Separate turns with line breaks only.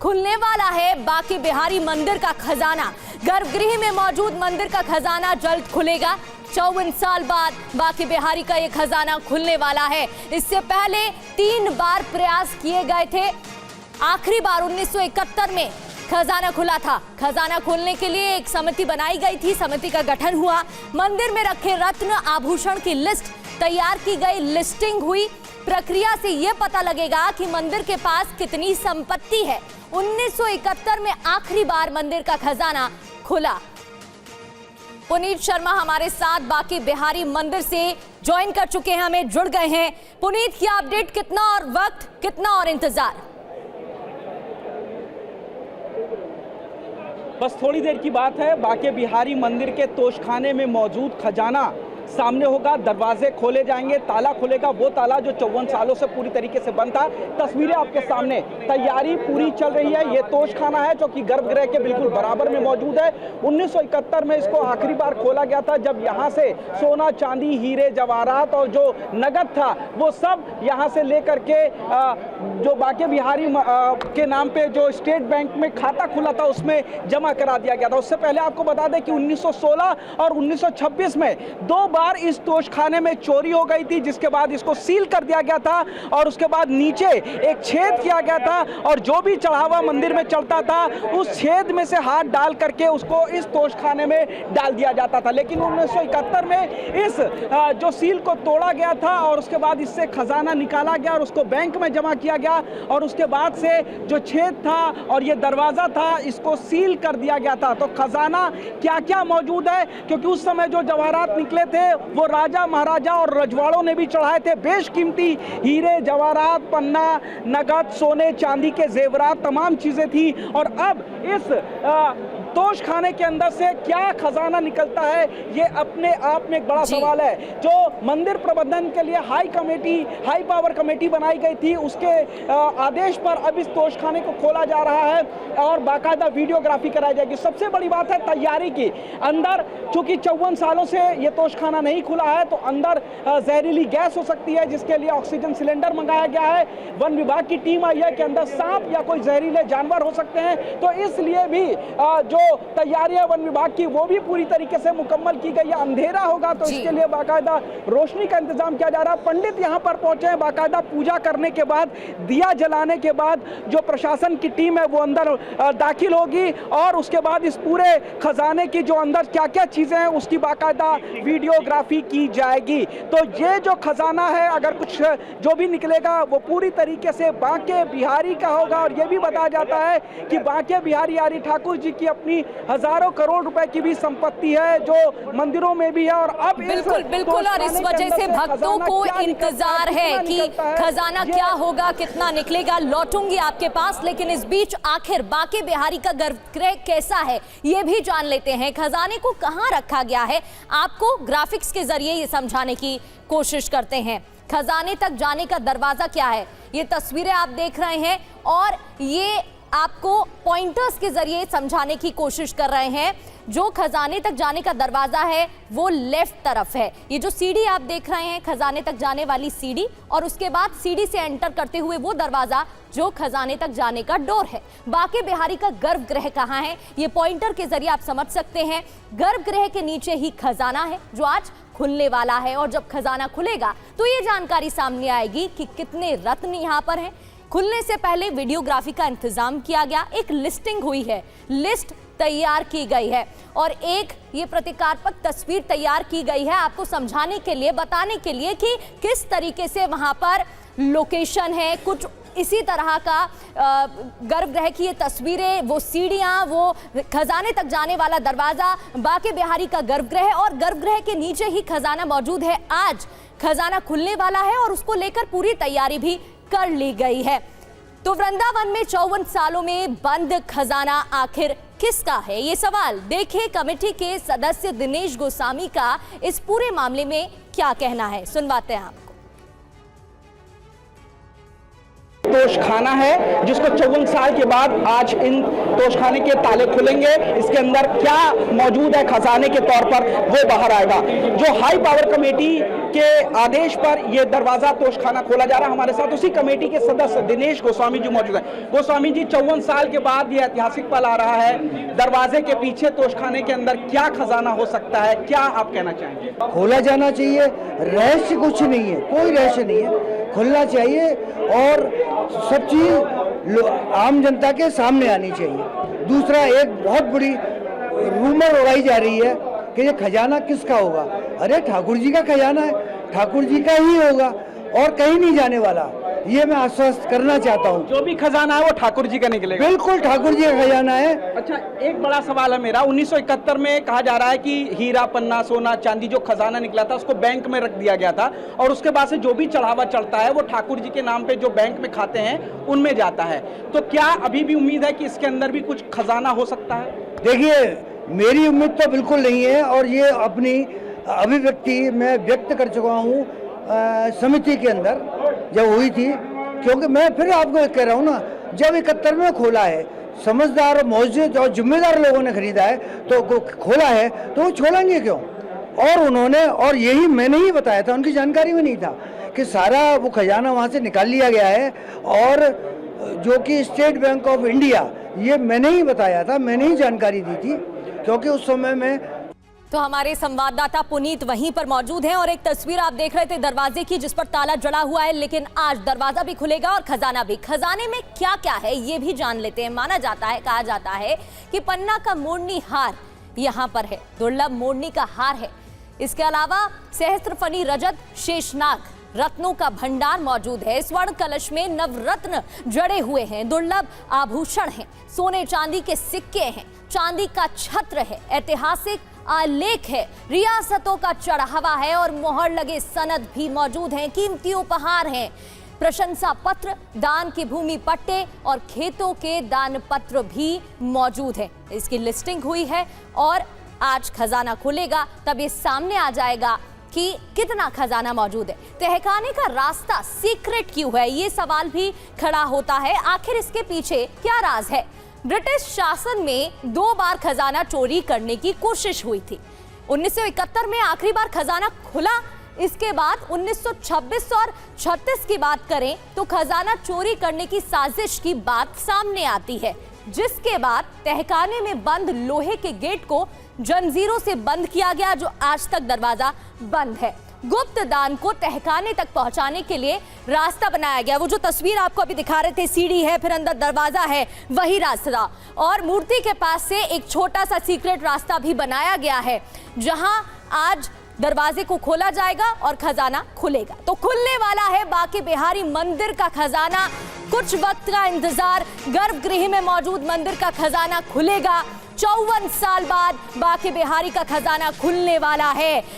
खुलने वाला है बांके बिहारी मंदिर का खजाना। गर्भगृह में मौजूद मंदिर का खजाना जल्द खुलेगा। 54 साल बाद बांके बिहारी का यह खजाना खुलने वाला है। इससे पहले 3 बार प्रयास किए गए थे। आखिरी बार 1971 में खजाना खुला था। खजाना खोलने के लिए एक समिति बनाई गई थी। समिति का गठन हुआ। मंदिर में रखे रत्न आभूषण की लिस्ट तैयार की गई। लिस्टिंग हुई। प्रक्रिया से यह पता लगेगा कि मंदिर के पास कितनी संपत्ति है। 1971 में आखिरी बार मंदिर का खजाना खुला। पुनीत शर्मा हमारे साथ बांके बिहारी मंदिर से ज्वाइन कर चुके हैं, हमें जुड़ गए हैं। पुनीत, क्या अपडेट, कितना और वक्त, कितना और इंतजार?
बस थोड़ी देर की बात है। बांके बिहारी मंदिर के तोशखाने में मौजूद खजाना सामने होगा। दरवाजे खोले जाएंगे, ताला खुलेगा, वो ताला जो 54 सालों से पूरी तरीके से बंद था। तस्वीरें आपके सामने, तैयारी पूरी चल रही है। ये तोशखाना है जो कि गर्भगृह के बिल्कुल बराबर में मौजूद है। 1971 में इसको आखिरी बार खोला गया था, जब यहाँ से सोना, चांदी, हीरे, जवाहरात और जो नगद था वो सब यहाँ से लेकर के जो बांके बिहारी के नाम पे जो स्टेट बैंक में खाता खुला था उसमें जमा करा दिया गया था। उससे पहले आपको बता दें कि 1916 और 1926 में 2 बार इस तोशखाने में चोरी हो गई थी, जिसके बाद इसको सील कर दिया गया था और उसके बाद नीचे एक छेद किया गया था और जो भी चढ़ावा मंदिर में चढ़ता था उस छेद में से हाथ डाल करके उसको इस तोशखाने में डाल दिया जाता था। लेकिन 1971 में इस जो सील को तोड़ा गया था और उसके बाद इससे खजाना निकाला गया और उसको बैंक में जमा किया गया और उसके बाद से जो छेद था और ये दरवाजा था इसको सील कर दिया गया था। तो खजाना क्या क्या मौजूद है, क्योंकि उस समय जो जवाहरात निकले थे वो राजा, महाराजा और रजवाड़ों ने भी चढ़ाए थे। बेशकीमती हीरे, जवाहरात, पन्ना, नगद, सोने, चांदी के जेवरात, तमाम चीजें थी। और अब इस तोशखाने के अंदर से क्या खजाना निकलता है, ये अपने आप में एक बड़ा सवाल है। जो मंदिर प्रबंधन के लिए हाई पावर कमेटी बनाई गई थी, उसके आदेश पर अब इस तोशखाने को खोला जा रहा है और बाकायदा वीडियोग्राफी कराई जाएगी। सबसे बड़ी बात है तैयारी की। अंदर चूंकि 54 सालों से ये तोशखाना नहीं खुला है तो अंदर जहरीली गैस हो सकती है, जिसके लिए ऑक्सीजन सिलेंडर मंगाया गया है। वन विभाग की टीम आई है कि अंदर सांप या कोई जहरीले जानवर हो सकते हैं, तो इसलिए भी जो तैयारी है वन विभाग की वो भी पूरी तरीके से मुकम्मल की गई है। अंधेरा होगा तो इसके लिए बाकायदा रोशनी का इंतजाम किया जा रहा है। पंडित यहाँ पर पहुंचे हैं। बाकायदा पूजा करने के बाद, दिया जलाने के बाद जो प्रशासन की टीम है वो अंदर दाखिल होगी और उसके बाद इस पूरे खजाने की जो अंदर क्या क्या चीजें हैं उसकी बाकायदा वीडियोग्राफी की जाएगी। तो ये जो खजाना है, अगर कुछ जो भी निकलेगा वो पूरी तरीके से बांके बिहारी का होगा। और ये भी बताया जाता है कि बांके बिहारी यारी ठाकुर जी की अपनी हजारों करोड़ रुपए की भी संपत्ति है जो मंदिरों में भी है। और अब
बिल्कुल बिल्कुल, और इस वजह से भक्तों को इंतजार है कि खजाना क्या होगा, कितना निकलेगा। लौटूंगी आपके पास, लेकिन इस बीच आखिर बांके बिहारी का गर्भगृह कैसा है ये भी जान लेते हैं। खजाने को कहां रखा गया है, आपको ग्राफिक्स के जरिए ये समझाने की कोशिश करते हैं। खजाने तक जाने का दरवाजा क्या है, ये तस्वीरें आप देख रहे हैं और ये आपको पॉइंटर्स के जरिए समझाने की कोशिश कर रहे हैं। जो खजाने तक जाने का दरवाजा है वो लेफ्ट तरफ है। ये जो सीढ़ी आप देख रहे हैं, खजाने तक जाने वाली सीढ़ी, और उसके बाद सीढ़ी से एंटर करते हुए वो दरवाजा जो खजाने तक जाने का डोर है। बांके बिहारी का गर्भगृह कहाँ है, ये पॉइंटर के जरिए आप समझ सकते हैं। गर्भगृह के नीचे ही खजाना है जो आज खुलने वाला है और जब खजाना खुलेगा तो ये जानकारी सामने आएगी कि कितने रत्न यहाँ पर हैं। खुलने से पहले वीडियोग्राफी का इंतजाम किया गया, एक लिस्टिंग हुई है, लिस्ट तैयार की गई है और एक ये प्रतीकात्मक तस्वीर तैयार की गई है आपको समझाने के लिए, बताने के लिए कि किस तरीके से वहां पर लोकेशन है। कुछ इसी तरह का गर्भगृह की ये तस्वीरें, वो सीढ़ियां, वो खजाने तक जाने वाला दरवाजा, बांके बिहारी का गर्भगृह और गर्भगृह के नीचे ही खजाना मौजूद है। आज खजाना खुलने वाला है और उसको लेकर पूरी तैयारी भी कर ली गई है। तो वृंदावन में 54 सालों में बंद खजाना आखिर किसका है, ये सवाल देखें कमेटी के सदस्य दिनेश गोस्वामी का इस पूरे मामले में क्या कहना है, सुनवाते हैं आपको।
तोशखाना है जिसको 54 साल के बाद आज इन तोशखाने के ताले खुलेंगे। इसके अंदर क्या मौजूद है खजाने के तौर पर वो बाहर आएगा। जो हाई पावर कमेटी के आदेश पर यह दरवाजा तोशखाना खोला जा रहा है। हमारे साथ उसी कमेटी के सदस्य दिनेश गोस्वामी जी मौजूद हैं। गोस्वामी जी, 54 साल के बाद यह ऐतिहासिक पल आ रहा है, दरवाजे के पीछे तोशखाने के अंदर क्या खजाना हो सकता है, क्या आप कहना चाहेंगे?
खोला जाना चाहिए, रहस्य कुछ नहीं है, कोई रहस्य नहीं है, खुलना चाहिए और सब चीज आम जनता के सामने आनी चाहिए। दूसरा, एक बहुत बड़ी रूमर उड़ाई जा रही है कि ये खजाना किसका होगा। अरे ठाकुर जी का खजाना है, ठाकुर जी का ही होगा और कहीं नहीं जाने वाला, ये मैं आश्वस्त करना चाहता हूँ।
जो भी खजाना है वो ठाकुर जी का निकलेगा?
बिल्कुल ठाकुर जी का खजाना है।
अच्छा, एक बड़ा सवाल है मेरा, 1971 में कहा जा रहा है कि हीरा, पन्ना, सोना, चांदी जो खजाना निकला था उसको बैंक में रख दिया गया था और उसके बाद से जो भी चढ़ावा चढ़ता है वो ठाकुर जी के नाम पे जो बैंक में खाते हैं उनमें जाता है। तो क्या अभी भी उम्मीद है कि इसके अंदर भी कुछ खजाना हो सकता है?
देखिए, मेरी उम्मीद तो बिल्कुल नहीं है और ये अपनी अभिव्यक्ति मैं व्यक्त कर चुका हूँ समिति के अंदर जब हुई थी, क्योंकि मैं फिर आपको कह रहा हूँ ना, जब 71 में खोला है, समझदार और मौजूद और जिम्मेदार लोगों ने खरीदा है तो खोला है तो वो छोड़ेंगे क्यों? और उन्होंने, और यही मैंने ही बताया था, उनकी जानकारी में नहीं था कि सारा वो खजाना वहाँ से निकाल लिया गया है और जो कि स्टेट बैंक ऑफ इंडिया, ये मैंने ही बताया था, मैंने ही जानकारी दी थी, क्योंकि उस समय में।
तो हमारे संवाददाता पुनीत वहीं पर मौजूद हैं और एक तस्वीर आप देख रहे थे दरवाजे की जिस पर ताला जड़ा हुआ है, लेकिन आज दरवाजा भी खुलेगा और खजाना भी। खजाने में क्या क्या है ये भी जान लेते हैं। माना जाता है, कहा जाता है कि पन्ना का मोड़नी हार यहाँ पर है, दुर्लभ मोड़नी का हार है। इसके अलावा सहस्त्रफनी रजत शेषनाग रत्नों का भंडार मौजूद है। स्वर्ण कलश में नवरत्न जड़े हुए हैं, दुर्लभ आभूषण हैं, सोने चांदी के सिक्के हैं, चांदी का छत्र है, ऐतिहासिक आलेख है, रियासतों का चढ़ावा है और मोहर लगे सनद भी मौजूद हैं, कीमती उपहार हैं, प्रशंसा पत्र, दान की भूमि पट्टे और खेतों के दान पत्र भी मौजूद है। इसकी लिस्टिंग हुई है और आज खजाना खुलेगा तब ये सामने आ जाएगा कि कितना खजाना मौजूद है। तहखाने का रास्ता सीक्रेट क्यों है, ये सवाल भी खड़ा होता है। आखिर इसके पीछे क्या राज है? ब्रिटिश शासन में 2 बार खजाना चोरी करने की कोशिश हुई थी। 1971 में आखिरी बार खजाना खुला, इसके बाद 1926 और 36 की बात करें तो खजाना चोरी करने की साजिश की बात सामने आती है, जिसके बाद तहखाने में बंद लोहे के गेट को जंजीरों से बंद किया गया, जो आज तक दरवाजा बंद है। गुप्त दान को तहखाने तक पहुंचाने के लिए रास्ता बनाया गया। वो जो तस्वीर आपको अभी दिखा रहे थे, सीढ़ी है, फिर अंदर दरवाजा है, वही रास्ता, और मूर्ति के पास से एक छोटा सा सीक्रेट रास्ता भी बनाया गया है, जहां आज दरवाजे को खोला जाएगा और खजाना खुलेगा। तो खुलने वाला है बांके बिहारी मंदिर का खजाना। कुछ वक्त का इंतजार, गर्भगृह में मौजूद मंदिर का खजाना खुलेगा। 54 साल बाद बांके बिहारी का खजाना खुलने वाला है।